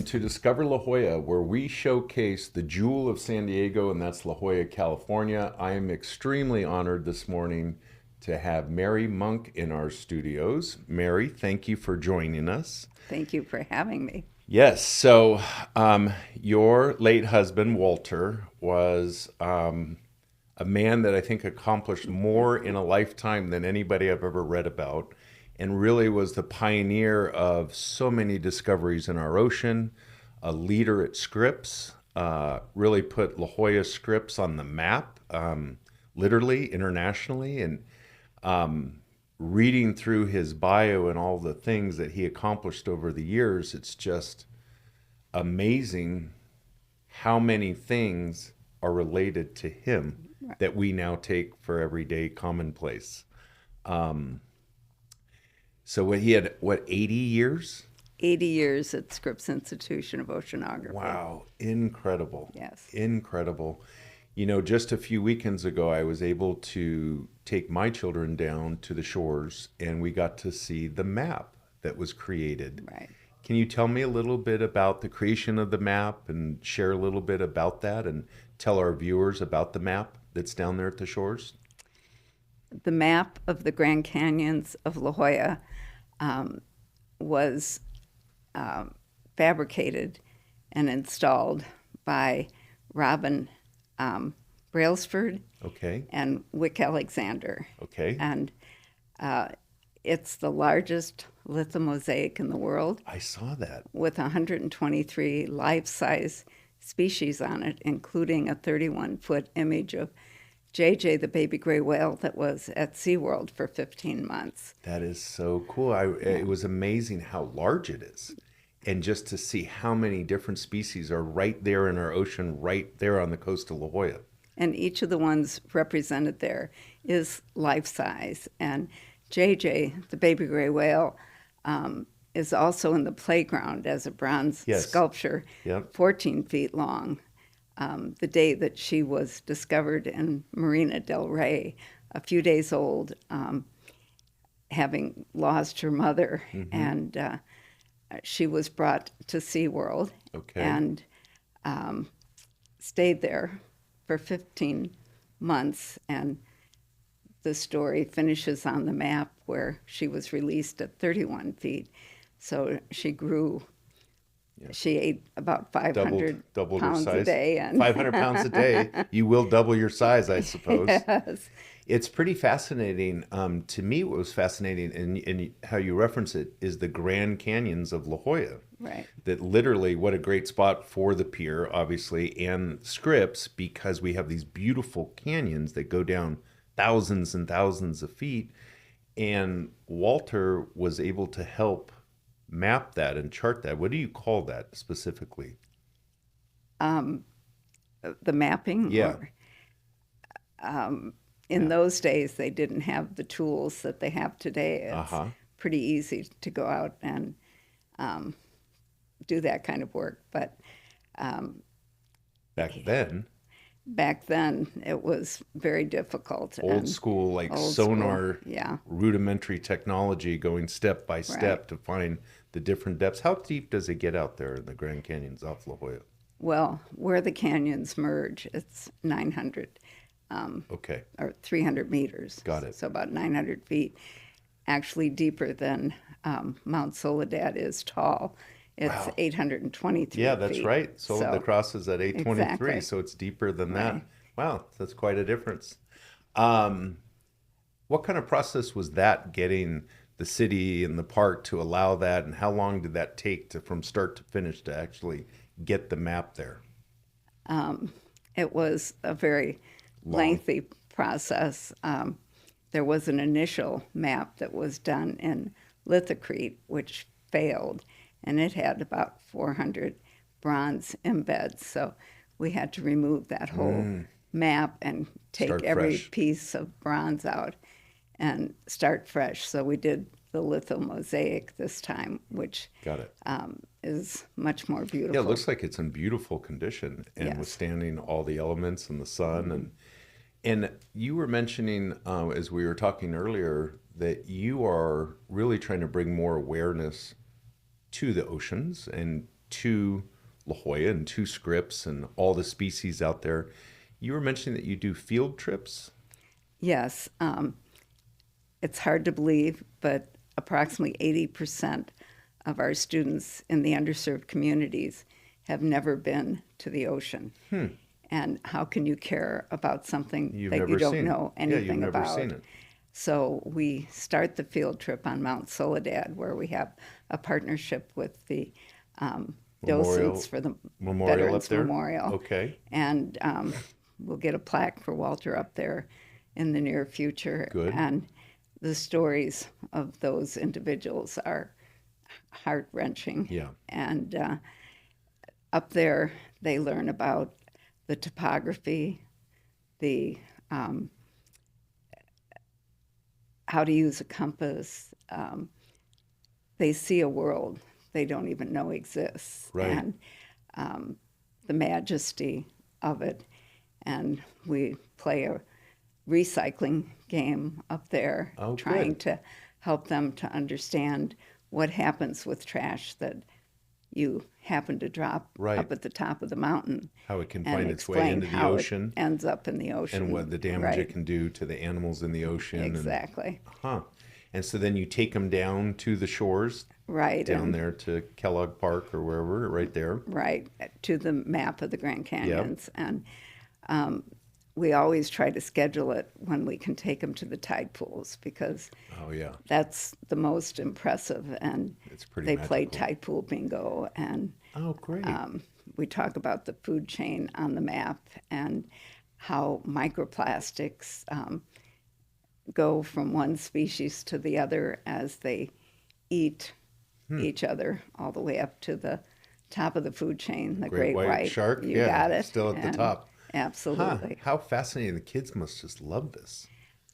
to Discover La Jolla, where we showcase the jewel of San Diego, and that's La Jolla, California. I am extremely honored this morning to have Mary Munk in our studios. Mary, thank you for joining us. Thank you for having me. Yes, so your late husband, Walter, was a man that I think accomplished more in a lifetime than anybody I've ever read about, and really was the pioneer of so many discoveries in our ocean, a leader at Scripps, really put La Jolla Scripps on the map, literally, internationally, and reading through his bio and all the things that he accomplished over the years, it's just amazing how many things are related to him that we now take for everyday commonplace. So what he had, what, 80 years? 80 years at Scripps Institution of Oceanography. Wow, incredible. Yes. Incredible. You know, just a few weekends ago, I was able to take my children down to the shores and we got to see the map that was created. Right. Can you tell me a little bit about the creation of the map and share a little bit about that and tell our viewers about the map that's down there at the shores? The map of the Grand Canyons of La Jolla was fabricated and installed by Robin Brailsford Okay. and Wick Alexander. Okay. And it's the largest lithomosaic in the world I saw that. with 123 life-size species on it, including a 31-foot image of JJ, the baby gray whale that was at SeaWorld for 15 months. That is so cool. It was amazing how large it is. And just to see how many different species are right there in our ocean, right there on the coast of La Jolla. And each of the ones represented there is life-size. And JJ, the baby gray whale, is also in the playground as a bronze Yes. sculpture, Yep. 14 feet long. The day that she was discovered in Marina del Rey, a few days old, having lost her mother, and she was brought to SeaWorld Okay. and stayed there for 15 months. And the story finishes on the map where she was released at 31 feet. So she grew. Yeah. She ate about 500 doubled her pounds size. a day. And 500 pounds a day. You will double your size, I suppose. yes. It's pretty fascinating. To me, what was fascinating, and how you reference it, is the Grand Canyons of La Jolla. Right. That literally, what a great spot for the pier, obviously, and Scripps, because we have these beautiful canyons that go down thousands and thousands of feet. And Walter was able to help map that and chart that. What do you call that specifically? The mapping? Yeah. In those days, they didn't have the tools that they have today. It's Uh-huh. pretty easy to go out and do that kind of work. But Back then, back then, it was very difficult. old and school, like old sonar, school, yeah. rudimentary technology, going step by step Right. to find the different depths. How deep does it get out there in the Grand Canyons off La Jolla? Well, where the canyons merge, it's 900 Okay. or 300 meters. Got it. So about 900 feet, actually deeper than Mount Soledad is tall. It's Wow. 823 Yeah, that's feet. right. So the cross is at 823, Exactly. so it's deeper than that. Right. Wow, that's quite a difference. What kind of process was that, getting the city and the park to allow that, and how long did that take from start to finish to actually get the map there? It was a very lengthy process. There was an initial map that was done in lithocrete, which failed, and it had about 400 bronze embeds. So we had to remove that whole map and take Start every fresh. piece of bronze out and start fresh. So we did the lithomosaic this time, which Got it. is much more beautiful. Yeah, it looks like it's in beautiful condition and Yes. withstanding all the elements and the sun. And you were mentioning, as we were talking earlier, that you are really trying to bring more awareness to the oceans and to La Jolla and to Scripps and all the species out there. You were mentioning that you do field trips. Yes, it's hard to believe, but approximately 80% of our students in the underserved communities have never been to the ocean. And how can you care about something You've that you never don't seen it. know Yeah, you've anything never about? seen it. So we start the field trip on Mount Soledad, where we have a partnership with the Memorial- docents for the Memorial Veterans up there? Memorial. Okay. And we'll get a plaque for Walter up there in the near future. Good. And the stories of those individuals are heart-wrenching. Yeah. And up there, they learn about the topography, the how to use a compass. They see a world they don't even know exists, Right. and the majesty of it. And we play a recycling game up there, Oh, trying good. to help them to understand what happens with trash that you happen to drop Right. up at the top of the mountain, How it can and find its way explain into the how ocean it ends up in the ocean. and what the damage Right. it can do to the animals in the ocean. Exactly. And so then you take them down to the shores, Right. down and there to Kellogg Park or wherever, right there. right to the map of the Grand Canyons. And we always try to schedule it when we can take them to the tide pools, because Oh, yeah. that's the most impressive. And It's pretty they play magical. tide pool bingo, and Oh, great. we talk about the food chain on the map and how microplastics go from one species to the other as they eat each other, all the way up to the top of the food chain, the Great white shark. You Yeah, got it. still at the And top. Absolutely. How fascinating. The kids must just love this.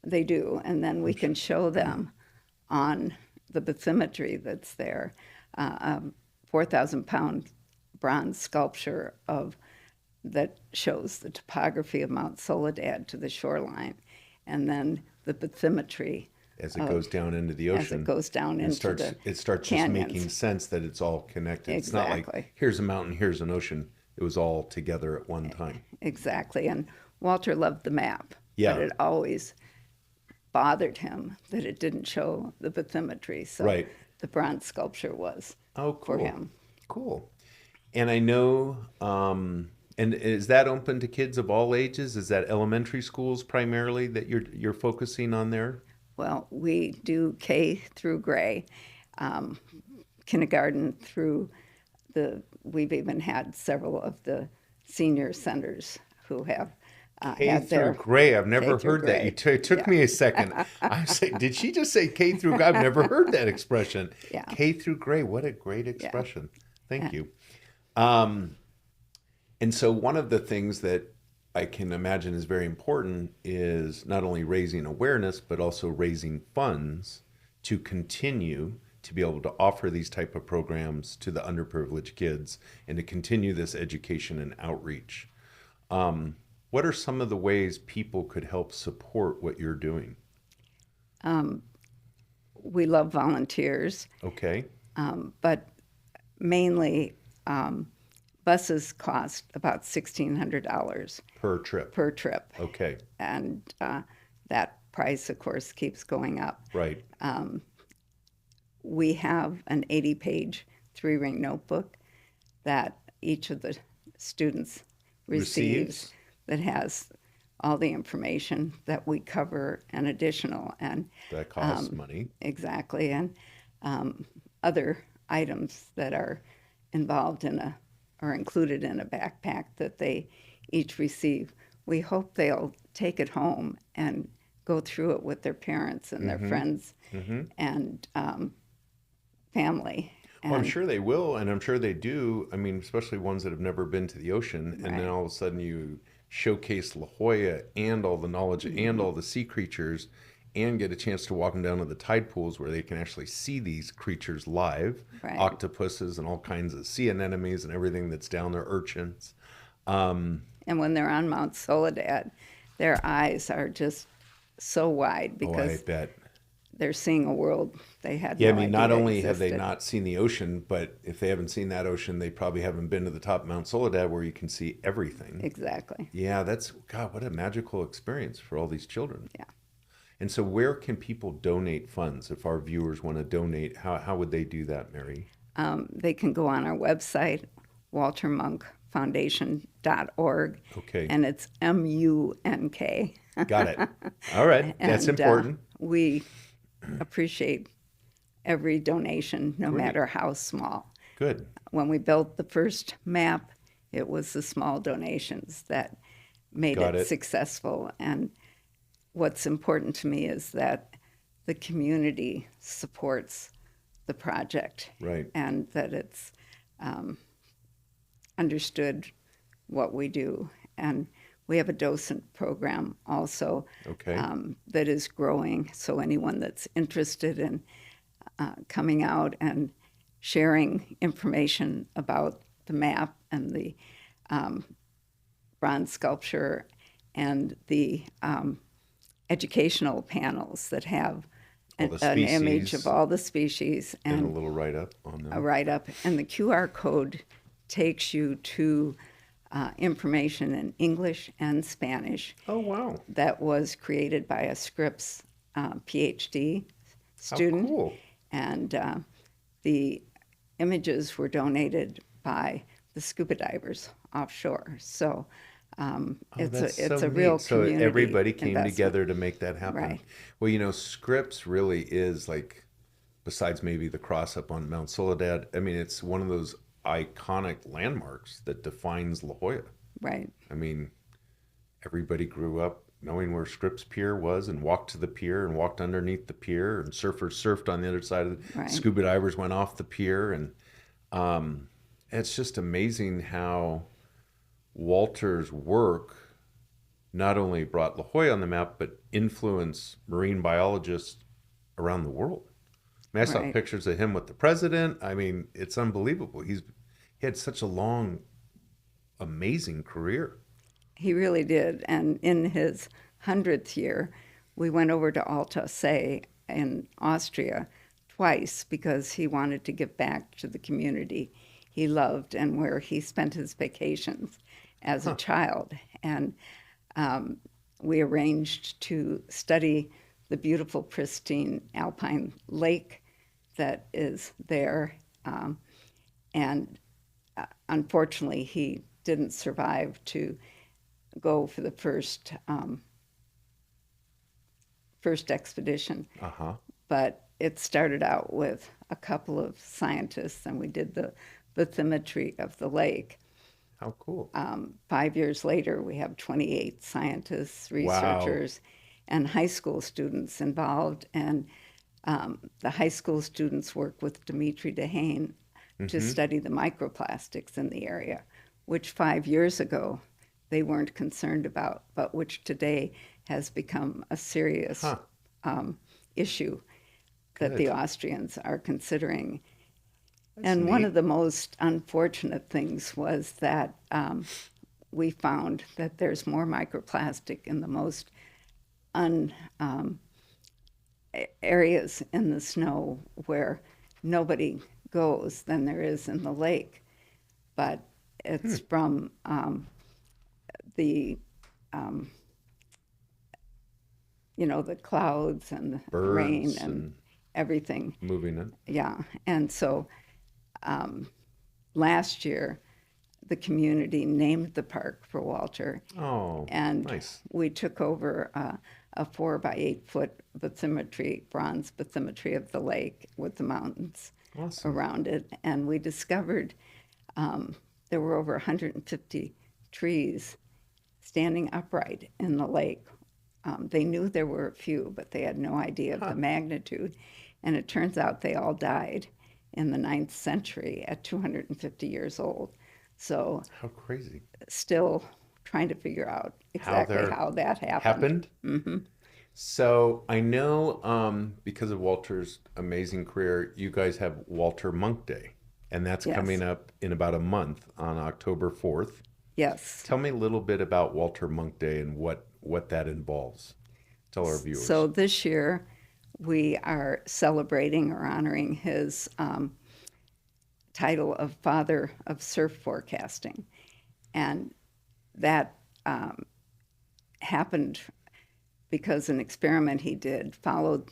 They do. And then we can show them on the bathymetry that's there, a 4,000-pound bronze sculpture of that shows the topography of Mount Soledad to the shoreline, and then the bathymetry As it goes down into the ocean. as it goes down And into it starts just canyons. making sense that it's all connected. It's not like Exactly. here's a mountain, here's an ocean. It was all together at one time. Exactly. And Walter loved the map, Yeah. but it always bothered him that it didn't show the bathymetry. So Right. the bronze sculpture was Oh, cool. for him. Cool. And I know, and is that open to kids of all ages? Is that elementary schools primarily that you're focusing on there? Well, we do K through Gray, kindergarten through we've even had several of the senior centers who have K had through their Gray. I've never through heard that. Gray. It took me a second. I was like, did she just say K through Gray? I've never heard that expression. Yeah. K through Gray. What a great expression. Thank you. And so one of the things that I can imagine is very important is not only raising awareness, but also raising funds to continue to be able to offer these type of programs to the underprivileged kids and to continue this education and outreach. What are some of the ways people could help support what you're doing? We love volunteers, Okay. but mainly buses cost about $1,600 Per trip. per trip. Okay. And that price, of course, keeps going up. Right. We have an 80-page three-ring notebook that each of the students receives that has all the information that we cover and additional, and That costs money. exactly, and other items that are involved in or included in a backpack that they each receive. We hope they'll take it home and go through it with their parents and their friends and family. Well, I'm And- sure they will, and I'm sure they do. I mean, especially ones that have never been to the ocean, and then Right. all of a sudden you showcase La Jolla and all the knowledge and all the sea creatures, and get a chance to walk them down to the tide pools where they can actually see these creatures live, Right. octopuses and all kinds of sea anemones and everything that's down there, urchins. And when they're on Mount Soledad, their eyes are just so wide Oh, I because bet. they're seeing a world they had Yeah, I no mean, not idea only have they existed. not seen the ocean, but if they haven't seen that ocean, they probably haven't been to the top of Mount Soledad where you can see everything. Exactly. Yeah, that's, God, what a magical experience for all these children. Yeah. And so, where can people donate funds if our viewers want to donate? How would they do that, Mary? They can go on our website, waltermonkfoundation.org, Okay, and it's MUNK. got it. All right, that's And important. we appreciate every donation, no Great, matter how small. good. When we built the first map, it was the small donations that made Got it it. successful. And what's important to me is that the community supports the project Right. and that it's understood what we do. And we have a docent program also Okay. that is growing. So anyone that's interested in coming out and sharing information about the map and the bronze sculpture and the educational panels that have All the an image species of all the species and a and little write up on a them. write-up. And the QR code takes you to information in English and Spanish Oh, wow. that was created by a Scripps PhD How student. cool. And the images were donated by the scuba divers offshore. So Oh, it's that's a so real neat. So community everybody came investment. together to make that happen. Right. Well, Scripps really is like, besides maybe the cross up on Mount Soledad, I mean, it's one of those iconic landmarks that defines La Jolla. Right, I mean, everybody grew up knowing where Scripps Pier was and walked to the pier and walked underneath the pier, and surfers surfed on the other side of the right. scuba divers went off the pier. And it's just amazing how Walter's work not only brought La Jolla on the map, but influenced marine biologists around the world. I mean, I saw Right. pictures of him with the president. I mean, it's unbelievable. He had such a long, amazing career. He really did. And in his 100th year, we went over to Alta in Austria twice because he wanted to give back to the community he loved and where he spent his vacations as a child. And we arranged to study the beautiful, pristine alpine lake that is there. And unfortunately, he didn't survive to go for the first expedition. Uh-huh. But it started out with a couple of scientists, and we did the bathymetry of the lake. How cool. 5 years later, we have 28 scientists, Wow. researchers, and high school students involved. And the high school students work with Dimitri Dehane to study the microplastics in the area, which 5 years ago they weren't concerned about, but which today has become a serious issue that the Good. Austrians are considering. That's And one neat. of the most unfortunate things was that we found that there's more microplastic in the most areas in the snow where nobody goes than there is in the lake. But it's from the the clouds and the rain Birds and and everything. moving it. Yeah, and so last year the community named the park for Walter, Oh, and nice. we took over a 4 by 8 foot bathymetry, bronze bathymetry of the lake with the mountains Awesome. around it, and we discovered there were over 150 trees standing upright in the lake. They knew there were a few, but they had no idea of the magnitude. And it turns out they all died in the 9th century at 250 years old. So How crazy. still trying to figure out exactly they're- how that happened. So I know because of Walter's amazing career, you guys have Walter Munk Day, and that's Yes. coming up in about a month on October 4th. Yes. Tell me a little bit about Walter Munk Day and what that involves. Tell our viewers. So this year we are celebrating or honoring his title of Father of Surf Forecasting. And that happened because an experiment he did followed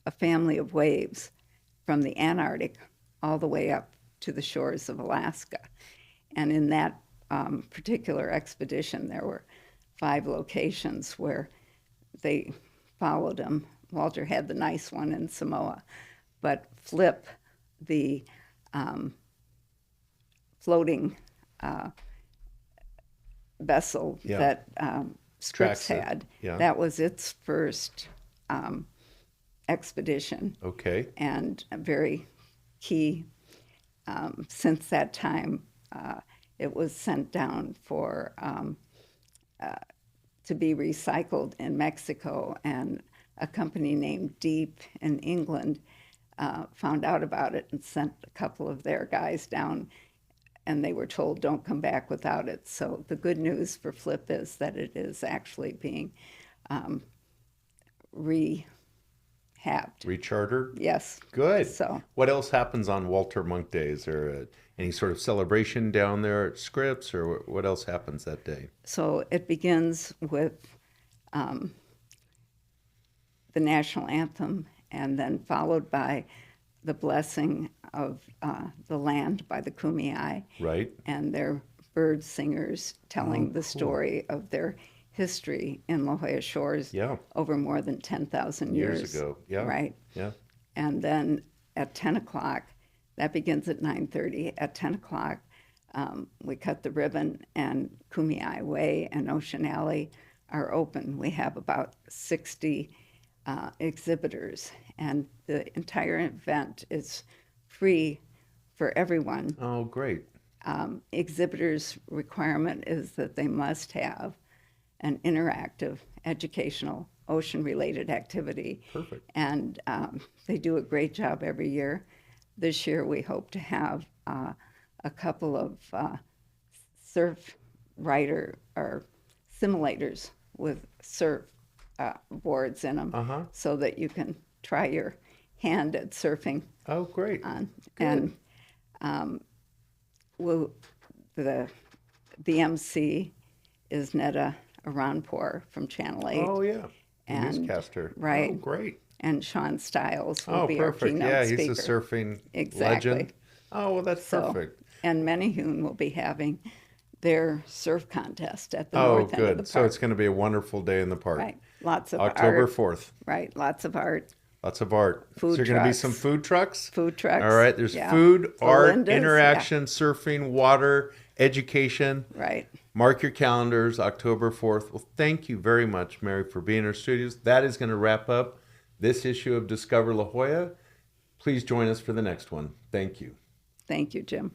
a family of waves from the Antarctic all the way up to the shores of Alaska. And in that particular expedition, there were 5 locations where they followed him. Walter had the nice one in Samoa, but Flip, the floating vessel that Scripps had, that was its first expedition. Okay. And a very key. Since that time, it was sent down for to be recycled in Mexico, and a company named Deep in England found out about it and sent a couple of their guys down, and they were told, don't come back without it. So the good news for Flip is that it is actually being rehabbed. Rechartered? Yes. Good. So what else happens on Walter Munk Day? Is there any sort of celebration down there at Scripps, or what else happens that day? So it begins with the national anthem, and then followed by the blessing of the land by the Kumeyaay. Right. And their bird singers telling the story of their history in Jolla Shores over more than 10,000 years ago. Yeah. Right. Yeah. And then at 10 o'clock, that begins at 9:30. At 10 o'clock, we cut the ribbon, and Kumeyaay Way and Ocean Alley are open. We have about 60 exhibitors, and the entire event is free for everyone. Oh, great. Exhibitors' requirement is that they must have an interactive, educational, ocean-related activity. Perfect. And they do a great job every year. This year, we hope to have a couple of surf rider or simulators with surf boards in them, so that you can try your hand at surfing. Oh, great. And the MC is Netta Aranpour from Channel 8. Oh, yeah. And, newscaster. Right. Oh, great. And Sean Stiles will be our perfect. keynote speaker. Yeah, he's a surfing Exactly. legend. Oh, well, that's perfect. And Menehune will be having their surf contest at the north end of the park. So it's going to be a wonderful day in the park. Right. Lots of October art. 4th. Right. Lots of art. Lots of art. Food so there's going to be trucks. some food trucks? Food trucks. All right. There's food, art, Belinda's, interaction, surfing, water, education. Right. Mark your calendars, October 4th. Well, thank you very much, Mary, for being in our studios. That is going to wrap up this issue of Discover La Jolla. Please join us for the next one. Thank you. Thank you, Jim.